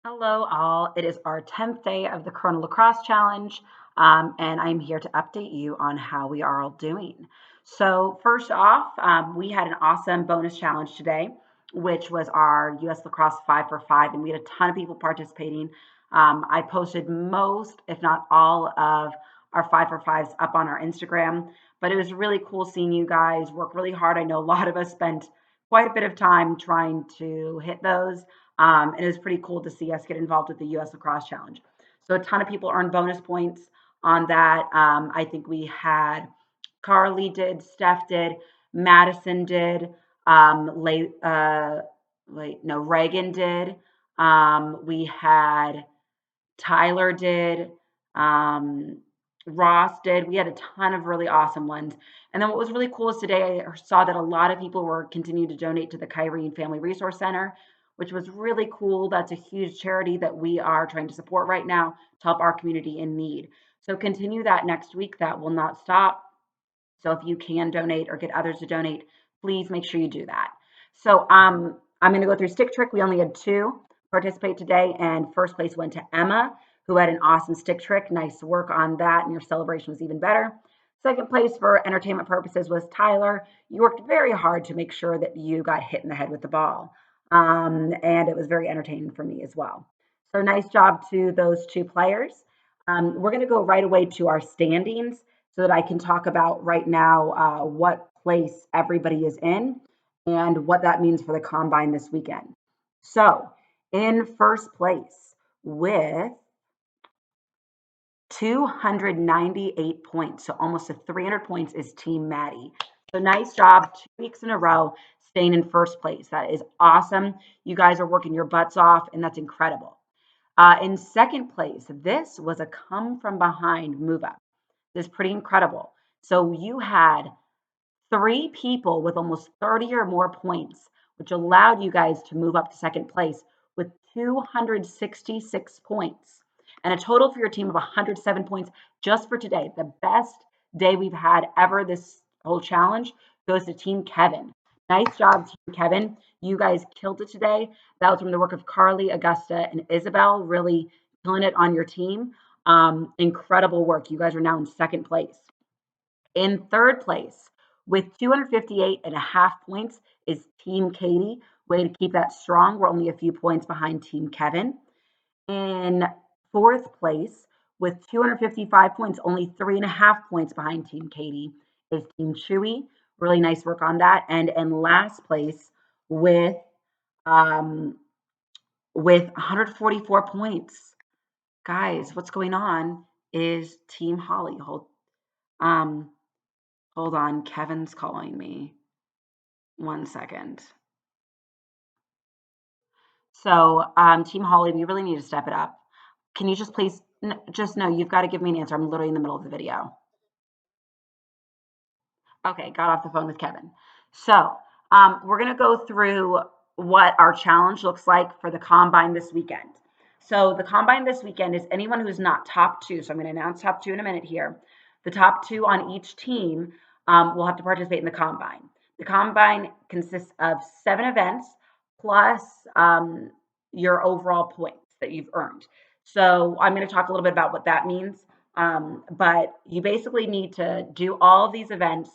Hello, all. It is our 10th day of the Corona Lacrosse Challenge, and I'm here to update you on how we are all doing. So, first off, we had an awesome bonus challenge today, which was our US Lacrosse 5 for 5, and we had a ton of people participating. I posted most, if not all, of our 5 for 5s up on our Instagram, but it was really cool seeing you guys work really hard. I know a lot of us spent quite a bit of time trying to hit those. And it was pretty cool to see us get involved with the US Lacrosse Challenge. So a ton of people earned bonus points on that. I think we had Carly did, Steph did, Madison did, no, Reagan did. We had Tyler did, um, Ross did. We had a ton of really awesome ones. And then what was really cool is today I saw that a lot of people were continuing to donate to the Kyrene Family Resource Center, which was really cool. That's a huge charity that we are trying to support right now to help our community in need. So continue that next week. That will not stop. So if you can donate or get others to donate, please make sure you do that. So I'm going to go through stick trick. We only had two participate today, and first place went to Emma, who had an awesome stick trick. Nice work on that, and your celebration was even better. Second place for entertainment purposes was Tyler. You worked very hard to make sure that you got hit in the head with the ball, and it was very entertaining for me as well. So nice job to those two players. We're going to go right away to our standings so that I can talk about right now what place everybody is in and what that means for the combine this weekend. So, in first place with 298 points, so almost to 300 points, is Team Maddie. So, nice job, 2 weeks in a row staying in first place. That is awesome. You guys are working your butts off, and that's incredible. In second place, this was a come from behind move up. This is pretty incredible. So you had three people with almost 30 or more points, which allowed you guys to move up to second place with 266 points and a total for your team of 107 points just for today. The best day we've had ever this whole challenge goes to Team Kevin. Nice job, Team Kevin. You guys killed it today. That was from the work of Carly, Augusta, and Isabel, really killing it on your team. Incredible work. You guys are now in second place. In third place, with 258.5 points, is Team Katie. Way to keep that strong. We're only a few points behind Team Kevin. In fourth place, with 255 points, only 3.5 points behind Team Katie, is Team Chewy. Really nice work on that. And in last place, with um, with 144 points, guys, what's going on? Is Team Holly. Um, Hold on, Kevin's calling me. 1 second. So, Team Holly, we really need to step it up. Can you just please, just know you've got to give me an answer. I'm literally in the middle of the video. Okay, got off the phone with Kevin. So, we're going to go through what our challenge looks like for the combine this weekend. So, the combine this weekend is anyone who's not top two. So, I'm going to announce top two in a minute here. The top two on each team will have to participate in the combine. The combine consists of 7 events plus your overall points that you've earned. So, I'm going to talk a little bit about what that means. But you basically need to do all of these events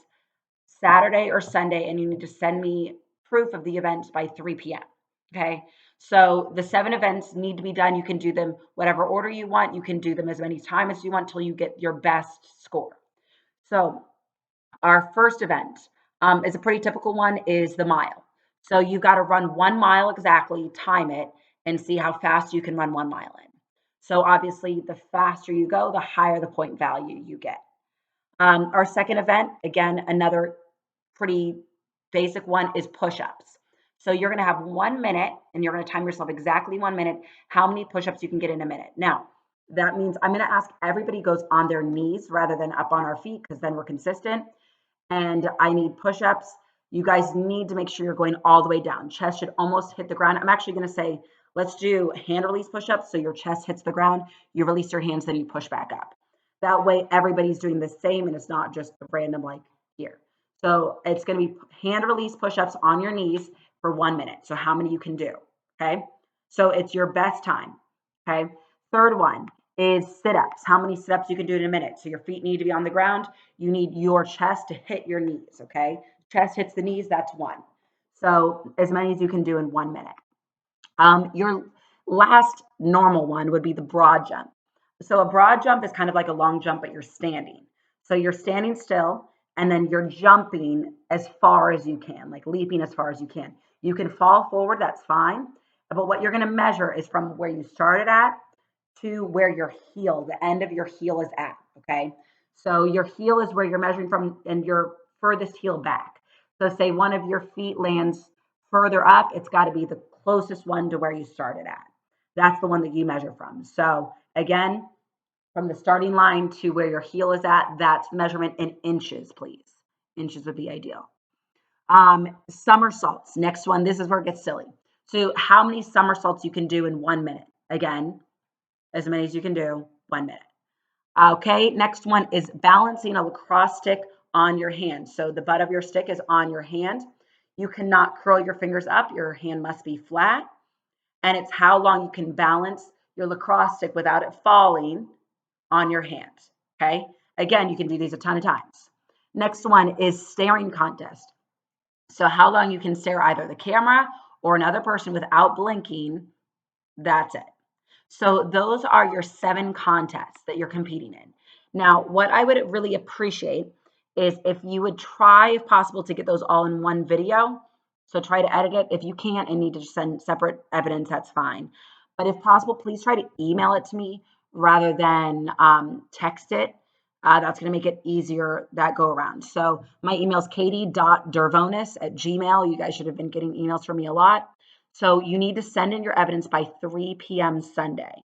Saturday or Sunday, and you need to send me proof of the events by 3 p.m. Okay. So the 7 events need to be done. You can do them whatever order you want. You can do them as many times as you want until you get your best score. So our first event is a pretty typical one is the mile. So you got to run 1 mile exactly, time it, and see how fast you can run 1 mile in. So obviously, the faster you go, the higher the point value you get. Our second event, again, another pretty basic one is push-ups. So you're going to have 1 minute and you're going to time yourself exactly 1 minute how many push-ups you can get in a minute. Now, that means I'm going to ask everybody goes on their knees rather than up on our feet because then we're consistent. And I need push-ups. You guys need to make sure you're going all the way down. Chest should almost hit the ground. I'm actually going to say, let's do hand release push-ups. So your chest hits the ground, you release your hands, then you push back up. That way everybody's doing the same and it's not just random like here. So it's going to be hand release push-ups on your knees for 1 minute. So how many you can do, okay? So it's your best time. Okay. Third one is sit-ups. How many sit-ups you can do in a minute. So your feet need to be on the ground. You need your chest to hit your knees. Okay. Chest hits the knees. That's one. So as many as you can do in 1 minute. Your last normal one would be the broad jump. So a broad jump is kind of like a long jump, but you're standing. So you're standing still and then you're jumping as far as you can, like leaping as far as you can. You can fall forward, that's fine. But what you're going to measure is from where you started at to where your heel, the end of your heel is at. Okay. So your heel is where you're measuring from and your furthest heel back. So say one of your feet lands further up, it's got to be the closest one to where you started at. That's the one that you measure from. So again, from the starting line to where your heel is at, that's measurement in inches, please. Inches would be ideal. Somersaults. Next one. This is where it gets silly. So how many somersaults you can do in 1 minute? Again, as many as you can do, 1 minute. Okay, next one is balancing a lacrosse stick on your hand. So the butt of your stick is on your hand. You cannot curl your fingers up. Your hand must be flat. And it's how long you can balance your lacrosse stick without it falling on your hand. Okay, again, you can do these a ton of times. Next one is staring contest. So how long you can stare either the camera or another person without blinking, that's it. So those are your 7 contests that you're competing in. Now, what I would really appreciate is if you would try, if possible, to get those all in one video. So try to edit it. If you can't and need to send separate evidence, that's fine. But if possible, please try to email it to me rather than text it. That's going to make it easier that go around. So my email is katie.dervonis@gmail. You guys should have been getting emails from me a lot. So you need to send in your evidence by 3 p.m. Sunday.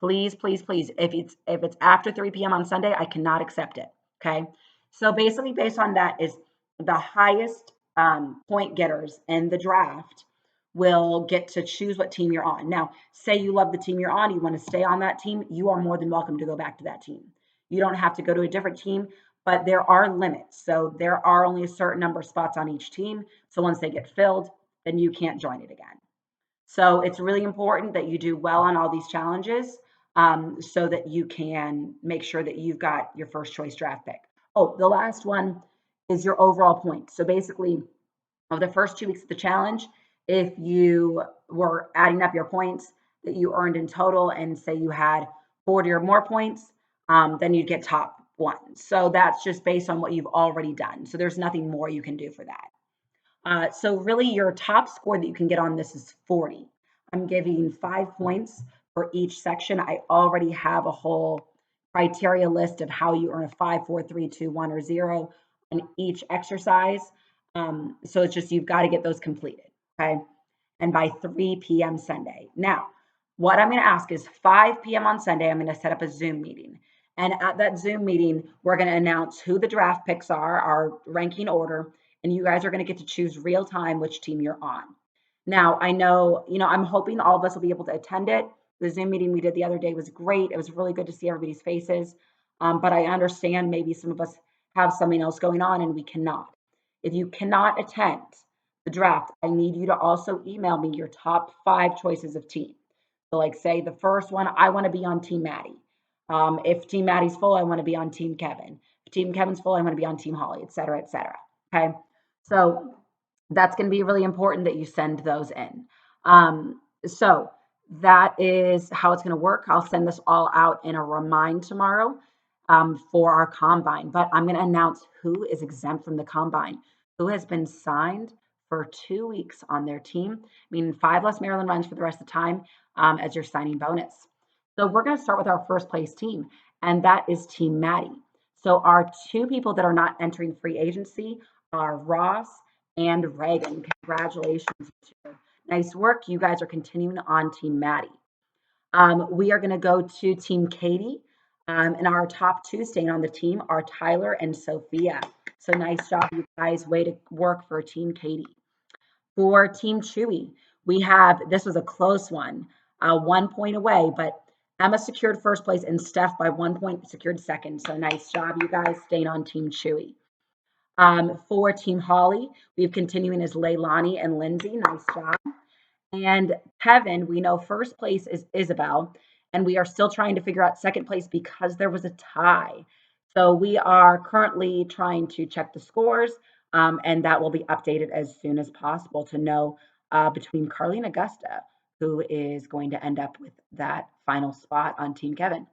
Please, please, please. If it's after 3 p.m. on Sunday, I cannot accept it. Okay. So basically, based on that is the highest point getters in the draft will get to choose what team you're on. Now, say you love the team you're on, you want to stay on that team, you are more than welcome to go back to that team. You don't have to go to a different team, but there are limits. So there are only a certain number of spots on each team. So once they get filled, then you can't join it again. So it's really important that you do well on all these challenges so that you can make sure that you've got your first choice draft pick. Oh, the last one is your overall points. So basically, of the first 2 weeks of the challenge, if you were adding up your points that you earned in total and say you had 40 or more points, then you'd get top one. So that's just based on what you've already done. So there's nothing more you can do for that. So really your top score that you can get on this is 40. I'm giving 5 points for each section. I already have a whole criteria list of how you earn a 5, 4, 3, 2, 1, or 0 on each exercise. So it's just you've got to get those completed, okay? And by 3 p.m. Sunday. Now, what I'm going to ask is 5 p.m. on Sunday, I'm going to set up a Zoom meeting. And at that Zoom meeting, we're going to announce who the draft picks are, our ranking order, and you guys are going to get to choose real time which team you're on. Now, I know, I'm hoping all of us will be able to attend it. The Zoom meeting we did the other day was great. It was really good to see everybody's faces. But I understand maybe some of us have something else going on and we cannot. If you cannot attend the draft, I need you to also email me your top 5 choices of team. So like say the first one, I want to be on Team Maddie. If Team Maddie's full, I want to be on Team Kevin. If Team Kevin's full, I want to be on Team Holly, et cetera, et cetera. Okay. So that's going to be really important that you send those in. So that is how it's going to work. I'll send this all out in a remind tomorrow for our combine, but I'm going to announce who is exempt from the combine, who has been signed for 2 weeks on their team, meaning 5 less Maryland runs for the rest of the time as your signing bonus. So we're going to start with our first place team, and that is Team Maddie. So our 2 people that are not entering free agency are Ross and Reagan. Congratulations. Nice work. You guys are continuing on Team Maddie. We are going to go to Team Katie. And our top 2 staying on the team are Tyler and Sophia. So nice job, you guys. Way to work for Team Katie. For Team Chewy, this was a close one, 1 point away, but Emma secured first place and Steph by 1 point secured second. So nice job, you guys, staying on Team Chewy. For Team Holly, we have continuing as Leilani and Lindsay. Nice job. And Kevin, we know first place is Isabel, and we are still trying to figure out second place because there was a tie. So we are currently trying to check the scores, and that will be updated as soon as possible to know between Carly and Augusta who is going to end up with that final spot on Team Kevin.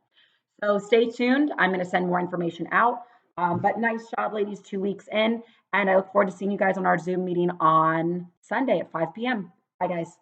So stay tuned. I'm going to send more information out. But nice job, ladies, 2 weeks in. And I look forward to seeing you guys on our Zoom meeting on Sunday at 5 p.m. Bye, guys.